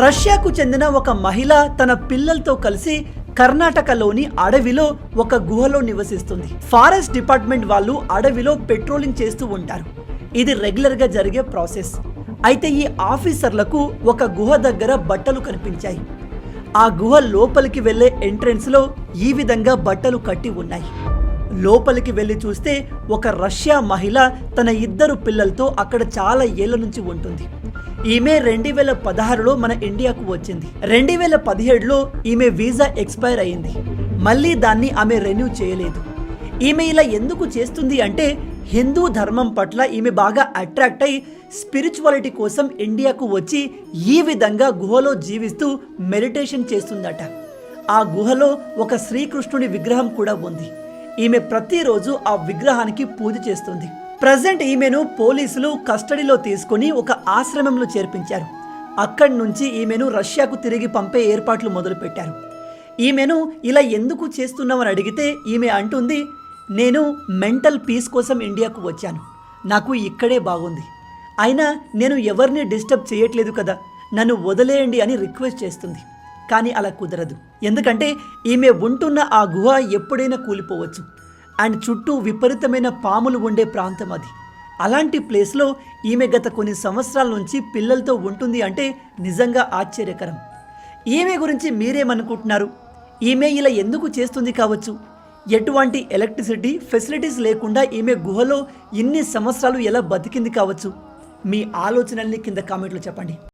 రష్యాకు చెందిన ఒక మహిళ తన పిల్లలతో కలిసి కర్ణాటకలోని అడవిలో ఒక గుహలో నివసిస్తుంది. ఫారెస్ట్ డిపార్ట్మెంట్ వాళ్ళు అడవిలో పెట్రోలింగ్ చేస్తూ ఉంటారు. ఇది రెగ్యులర్ గా జరిగే ప్రాసెస్. అయితే ఈ ఆఫీసర్లకు ఒక గుహ దగ్గర బట్టలు కనిపించాయి. ఆ గుహ లోపలికి వెళ్లే ఎంట్రన్స్ లో ఈ విధంగా బట్టలు కట్టి ఉన్నాయి. లోపలికి వెళ్లి చూస్తే ఒక రష్యా మహిళ తన 2 పిల్లలతో అక్కడ చాలా ఏళ్ల నుంచి ఉంటుంది. ఈమె 2016లో మన ఇండియాకు వచ్చింది. 2017లో ఈమె వీసా ఎక్స్పైర్ అయింది. మళ్ళీ దాన్ని ఆమె రెన్యూ చేయలేదు. ఈమె ఇలా ఎందుకు చేస్తుంది అంటే హిందూ ధర్మం పట్ల ఈమె బాగా అట్రాక్ట్ అయి స్పిరిచువాలిటీ కోసం ఇండియాకు వచ్చి ఈ విధంగా గుహలో జీవిస్తూ మెడిటేషన్ చేస్తుందట. ఆ గుహలో ఒక శ్రీకృష్ణుడి విగ్రహం కూడా ఉంది. ఈమె ప్రతిరోజు ఆ విగ్రహానికి పూజ చేస్తుంది. ప్రజెంట్ ఈమెను పోలీసులు కస్టడీలో తీసుకుని ఒక ఆశ్రమంలో చేర్పించారు. అక్కడి నుంచి ఈమెను రష్యాకు తిరిగి పంపే ఏర్పాట్లు మొదలుపెట్టారు. ఈమెను ఇలా ఎందుకు చేస్తున్నామని అడిగితే ఈమె అంటుంది, నేను మెంటల్ పీస్ కోసం ఇండియాకు వచ్చాను, నాకు ఇక్కడే బాగుంది, అయినా నేను ఎవరిని డిస్టర్బ్ చేయట్లేదు కదా, నన్ను వదిలేయండి అని రిక్వెస్ట్ చేస్తుంది. కానీ అలా కుదరదు. ఎందుకంటే ఈమె ఉంటున్న ఆ గుహ ఎప్పుడైనా కూలిపోవచ్చు. అండ్ చుట్టూ విపరీతమైన పాములు ఉండే ప్రాంతం అది. అలాంటి ప్లేస్లో ఈమె గత కొన్ని సంవత్సరాల నుంచి పిల్లలతో ఉంటుంది అంటే నిజంగా ఆశ్చర్యకరం. ఈమె గురించి మీరేమనుకుంటున్నారు? ఈమె ఇలా ఎందుకు చేస్తుంది కావచ్చు? ఎటువంటి ఎలక్ట్రిసిటీ ఫెసిలిటీస్ లేకుండా ఈమె గుహలో ఇన్ని సంవత్సరాలు ఎలా బతికింది కావచ్చు? మీ ఆలోచనల్ని కింద కామెంట్లో చెప్పండి.